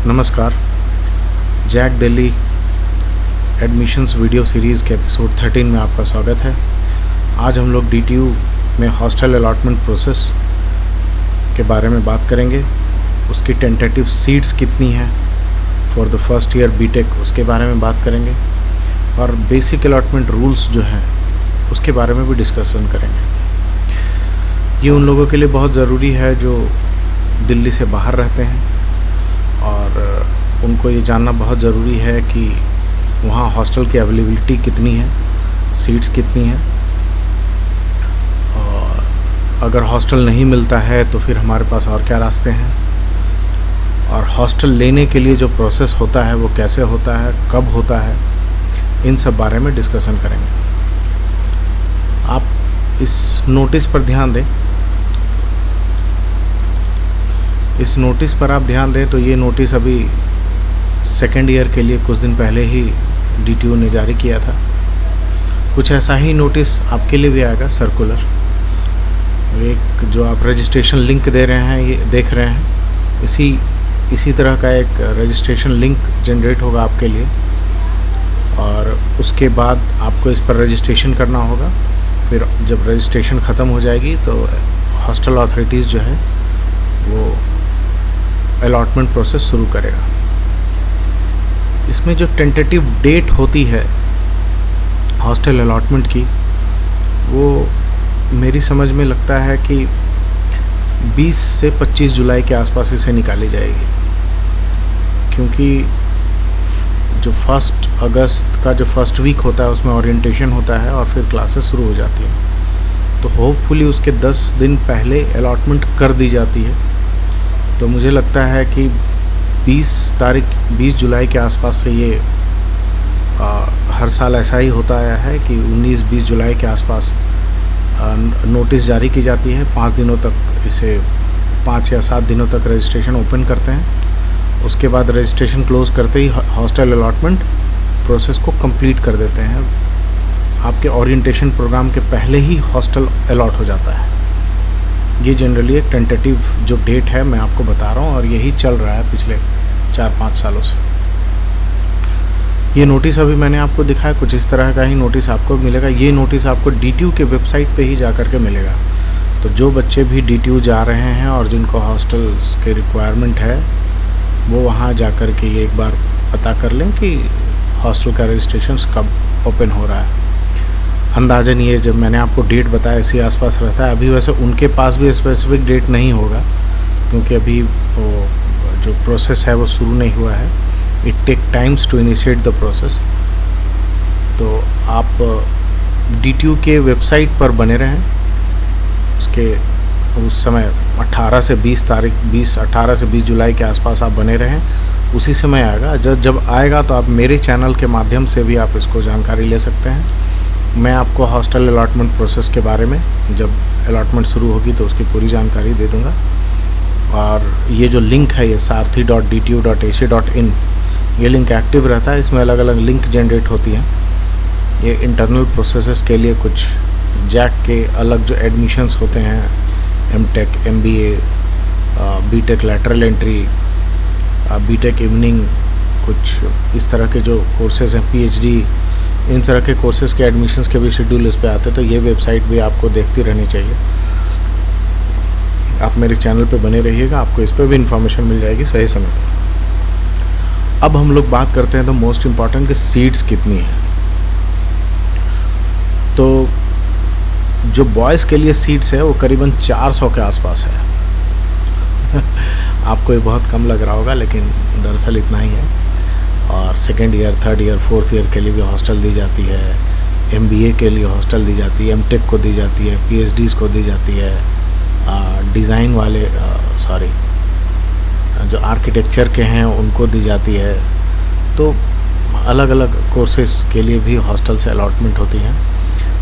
नमस्कार। JAC Delhi admissions video series के episode 13 में आपका स्वागत है। आज हम लोग DTU में हॉस्टल अलॉटमेंट प्रोसेस के बारे में बात करेंगे। उसकी टेंटेटिव सीट्स कितनी हैं for the first year BTech, उसके बारे में बात करेंगे और बेसिक अलॉटमेंट रूल्स जो हैं उसके बारे में भी डिस्कशन करेंगे। ये उन लोगों के लिए बहुत ज़रूरी है जो दिल्ली से बाहर रहते हैं और उनको ये जानना बहुत ज़रूरी है कि वहाँ हॉस्टल की अवेलेबिलिटी कितनी है, सीट्स कितनी हैं, और अगर हॉस्टल नहीं मिलता है तो फिर हमारे पास और क्या रास्ते हैं, और हॉस्टल लेने के लिए जो प्रोसेस होता है वो कैसे होता है, कब होता है, इन सब बारे में डिस्कशन करेंगे। आप इस नोटिस पर ध्यान दें। इस नोटिस पर आप ध्यान दें तो ये नोटिस अभी सेकेंड ईयर के लिए कुछ दिन पहले ही DTU ने जारी किया था। कुछ ऐसा ही नोटिस आपके लिए भी आएगा, सर्कुलर। एक जो आप रजिस्ट्रेशन लिंक दे रहे हैं, ये देख रहे हैं, इसी तरह का एक रजिस्ट्रेशन लिंक जनरेट होगा आपके लिए और उसके बाद आपको इस पर रजिस्ट्रेशन करना होगा। फिर जब रजिस्ट्रेशन ख़त्म हो जाएगी तो हॉस्टल अथॉरिटीज़ जो है वो अलॉटमेंट प्रोसेस शुरू करेगा। इसमें जो टेंटेटिव डेट होती है हॉस्टल अलॉटमेंट की, वो मेरी समझ में लगता है कि 20 से 25 जुलाई के आसपास इसे निकाली जाएगी, क्योंकि जो 1 अगस्त का जो फर्स्ट वीक होता है उसमें ओरिएंटेशन होता है और फिर क्लासेस शुरू हो जाती हैं। तो होपफुली उसके 10 दिन पहले अलॉटमेंट कर दी जाती है। तो मुझे लगता है कि 20 जुलाई के आसपास से ये हर साल ऐसा ही होता आया है कि 19-20 जुलाई के आसपास नोटिस जारी की जाती है। 5 दिनों तक इसे 5 या 7 दिनों तक रजिस्ट्रेशन ओपन करते हैं। उसके बाद रजिस्ट्रेशन क्लोज़ करते ही हॉस्टल अलॉटमेंट प्रोसेस को कंप्लीट कर देते हैं। आपके ओरिएंटेशन प्रोग्राम के पहले ही हॉस्टल अलॉट हो जाता है। ये जनरली एक टेंटेटिव जो डेट है मैं आपको बता रहा हूँ और यही चल रहा है पिछले 4-5 सालों से। ये नोटिस अभी मैंने आपको दिखाया, कुछ इस तरह का ही नोटिस आपको मिलेगा। ये नोटिस आपको DTU के वेबसाइट पे ही जा कर के मिलेगा। तो जो बच्चे भी DTU जा रहे हैं और जिनको हॉस्टल्स के रिक्वायरमेंट है वो वहाँ जा कर के ये एक बार पता कर लें कि हॉस्टल का रजिस्ट्रेशन कब ओपन हो रहा है। अंदाज़न ये जब मैंने आपको डेट बताया इसी आसपास रहता है। अभी वैसे उनके पास भी स्पेसिफिक डेट नहीं होगा, क्योंकि अभी वो जो प्रोसेस है वो शुरू नहीं हुआ है। It take times to initiate the process. तो आप DTU के वेबसाइट पर बने रहें। उसके उस समय 18 से 20 जुलाई के आसपास आप बने रहें। उसी समय आएगा। जब आएगा तो आप मेरे चैनल के माध्यम से भी आप इसको जानकारी ले सकते हैं। मैं आपको हॉस्टल अलॉटमेंट प्रोसेस के बारे में जब अलॉटमेंट शुरू होगी तो उसकी पूरी जानकारी दे दूंगा। और ये जो लिंक है, ये sarthi.dtu.ac.in, ये लिंक एक्टिव रहता है। इसमें अलग अलग लिंक जनरेट होती हैं। ये इंटरनल प्रोसेसेस के लिए कुछ जैक के अलग जो एडमिशन्स होते हैं, MTech, MBA, BTech lateral entry, BTech evening, कुछ इस तरह के जो कोर्सेज हैं, PhD, इन तरह के कोर्सेज़ के एडमिशन्स के भी शेड्यूल इस पे आते हैं। तो ये वेबसाइट भी आपको देखती रहनी चाहिए। आप मेरे चैनल पे बने रहिएगा, आपको इस पे भी इन्फॉर्मेशन मिल जाएगी सही समय पर। अब हम लोग बात करते हैं तो मोस्ट इम्पॉर्टेंट कि सीट्स कितनी हैं। तो जो बॉयज़ के लिए सीट्स है वो करीबन 400 के आसपास है। आपको ये बहुत कम लग रहा होगा, लेकिन दरअसल इतना ही है। और second year, third year, fourth year के लिए भी हॉस्टल दी जाती है। MBA के लिए हॉस्टल दी जाती है, MTech को दी जाती है, PhDs को दी जाती है, डिज़ाइन वाले जो आर्किटेक्चर के हैं उनको दी जाती है। तो अलग अलग कोर्सेज़ के लिए भी हॉस्टल से अलॉटमेंट होती हैं।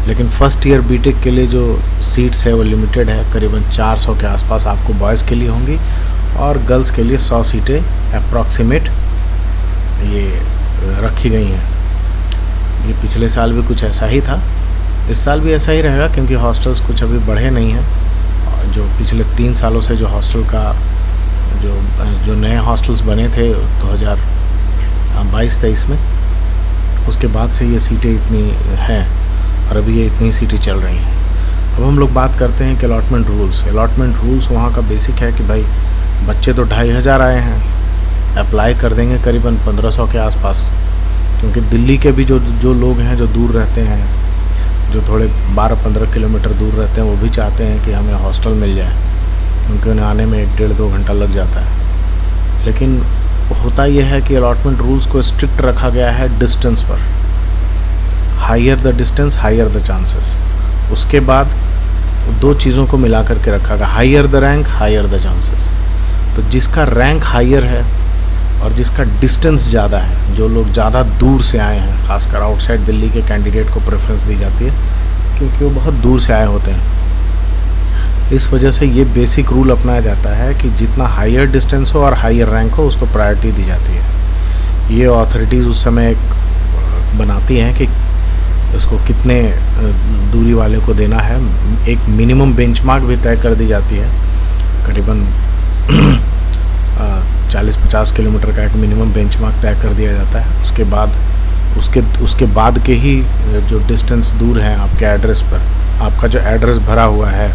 लेकिन फर्स्ट ईयर बीटेक के लिए जो सीट्स है वो लिमिटेड है। करीबन 400 के आसपास आपको बॉयज़ के लिए होंगी और गर्ल्स के लिए 100 सीटें अप्रॉक्सीमेट ये रखी गई हैं। ये पिछले साल भी कुछ ऐसा ही था, इस साल भी ऐसा ही रहेगा, क्योंकि हॉस्टल्स कुछ अभी बढ़े नहीं हैं। जो पिछले 3 सालों से जो हॉस्टल का जो नए हॉस्टल्स बने थे 2022-23 में, उसके बाद से ये सीटें इतनी हैं और अभी ये इतनी सीटें चल रही हैं। अब हम लोग बात करते हैं कि अलॉटमेंट रूल्स वहाँ का बेसिक है कि भाई बच्चे तो 2500 आए हैं, अप्लाई कर देंगे करीबन 1500 के आसपास, क्योंकि दिल्ली के भी जो लोग हैं जो दूर रहते हैं, जो थोड़े 12-15 किलोमीटर दूर रहते हैं, वो भी चाहते हैं कि हमें हॉस्टल मिल जाए, क्योंकि उन्हें आने में 1-1.5-2 घंटा लग जाता है। लेकिन होता यह है कि अलॉटमेंट रूल्स को स्ट्रिक्ट रखा गया है डिस्टेंस पर, higher the distance higher the chances. उसके बाद दो चीज़ों को मिला करके रखा गया, higher the rank higher the chances. तो जिसका रैंक हायर है और जिसका डिस्टेंस ज़्यादा है, जो लोग ज़्यादा दूर से आए हैं, खासकर आउटसाइड दिल्ली के कैंडिडेट को प्रेफरेंस दी जाती है, क्योंकि वो बहुत दूर से आए होते हैं। इस वजह से ये बेसिक रूल अपनाया जाता है कि जितना हायर डिस्टेंस हो और हायर रैंक हो, उसको प्रायोरिटी दी जाती है। ये अथॉरिटीज़ उस समय एक बनाती हैं कि उसको कितने दूरी वाले को देना है। एक मिनिमम बेंचमार्क भी तय कर दी जाती है, करीबन 40-50 किलोमीटर का एक मिनिमम बेंचमार्क तय कर दिया जाता है। उसके बाद के ही जो डिस्टेंस दूर है आपके एड्रेस पर, आपका जो एड्रेस भरा हुआ है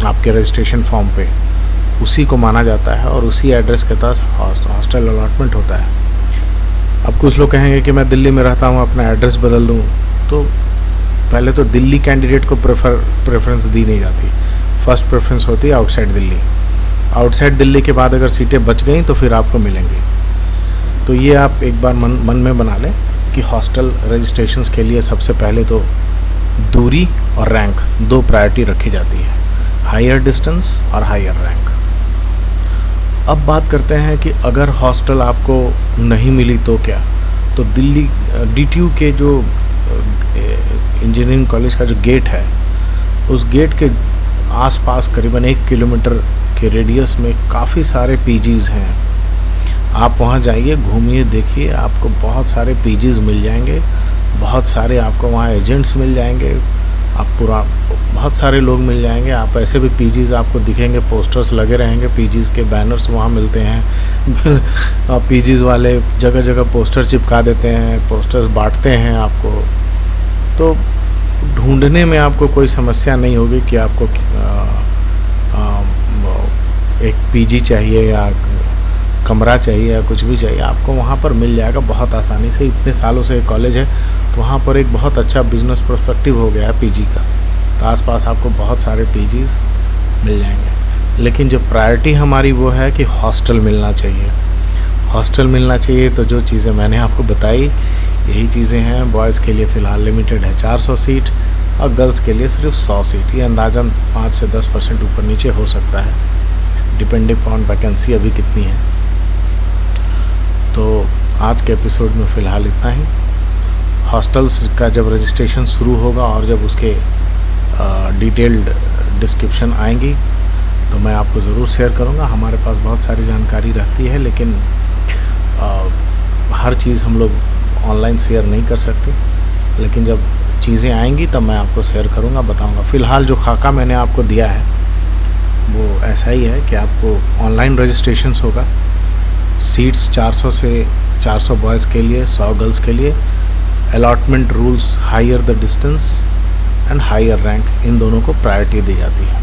आपके रजिस्ट्रेशन फॉर्म पे, उसी को माना जाता है और उसी एड्रेस के तहत हॉस्टल अलॉटमेंट होता है। अब कुछ लोग कहेंगे कि मैं दिल्ली में रहता हूँ, अपना एड्रेस बदल दूँ, तो पहले तो दिल्ली कैंडिडेट को प्रेफरेंस दी नहीं जाती। फर्स्ट प्रेफरेंस होती है आउटसाइड दिल्ली। आउटसाइड दिल्ली के बाद अगर सीटें बच गई तो फिर आपको मिलेंगी। तो ये आप एक बार मन में बना लें कि हॉस्टल रजिस्ट्रेशंस के लिए सबसे पहले तो दूरी और रैंक, दो प्रायोरिटी रखी जाती है, हायर डिस्टेंस और हायर रैंक। अब बात करते हैं कि अगर हॉस्टल आपको नहीं मिली तो क्या। तो दिल्ली DTU के जो इंजीनियरिंग कॉलेज का जो गेट है, उस गेट के आसपास करीबन 1 किलोमीटर के रेडियस में काफ़ी सारे PGs हैं। आप वहाँ जाइए, घूमिए, देखिए, आपको बहुत सारे PGs मिल जाएंगे, बहुत सारे आपको वहाँ एजेंट्स मिल जाएंगे, बहुत सारे लोग मिल जाएंगे। आप ऐसे भी PGs आपको दिखेंगे, पोस्टर्स लगे रहेंगे, PGs के बैनर्स वहाँ मिलते हैं। PGs वाले जगह जगह पोस्टर चिपका देते हैं, पोस्टर्स बांटते हैं आपको। तो ढूंढने में आपको कोई समस्या नहीं होगी कि आपको एक PG चाहिए या कमरा चाहिए या कुछ भी चाहिए, आपको वहाँ पर मिल जाएगा बहुत आसानी से। इतने सालों से कॉलेज है तो वहाँ पर एक बहुत अच्छा बिजनेस पर्सपेक्टिव हो गया है PG का, तो आसपास आपको बहुत सारे PGs मिल जाएंगे। लेकिन जो प्रायोरिटी हमारी वो है कि हॉस्टल मिलना चाहिए। हॉस्टल मिलना चाहिए तो जो चीज़ें मैंने आपको बताई यही चीज़ें हैं। बॉयज़ के लिए फ़िलहाल लिमिटेड है 400 सीट और गर्ल्स के लिए सिर्फ 100 सीट। ये अंदाज़न 5 से 10% ऊपर नीचे हो सकता है, डिपेंडिंग ऑन वैकेंसी अभी कितनी है। तो आज के एपिसोड में फ़िलहाल इतना ही। हॉस्टल्स का जब रजिस्ट्रेशन शुरू होगा और जब उसके डिटेल्ड डिस्क्रिप्शन आएंगी तो मैं आपको ज़रूर शेयर करूंगा। हमारे पास बहुत सारी जानकारी रहती है, लेकिन हर चीज़ हम लोग ऑनलाइन शेयर नहीं कर सकते, लेकिन जब चीज़ें आएंगी तब मैं आपको शेयर करूंगा, बताऊंगा। फ़िलहाल जो खाका मैंने आपको दिया है वो ऐसा ही है कि आपको ऑनलाइन रजिस्ट्रेशंस होगा। सीट्स 400 से 400 बॉयज़ के लिए, 100 गर्ल्स के लिए। Allotment rules, higher the distance and higher rank, इन दोनों को प्रायोरिटी दी जाती है।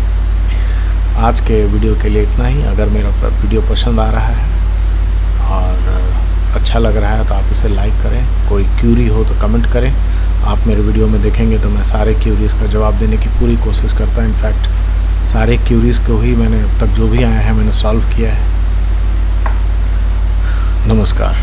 आज के वीडियो के लिए इतना ही। अगर मेरा वीडियो पसंद आ रहा है और अच्छा लग रहा है तो आप इसे लाइक करें। कोई क्यूरी हो तो कमेंट करें। आप मेरे वीडियो में देखेंगे तो मैं सारे क्यूरीज़ का जवाब देने की पूरी कोशिश करता हूँ। इनफैक्ट सारे क्यूरीज़ को ही मैंने अब तक जो भी आए हैं मैंने सॉल्व किया है। नमस्कार।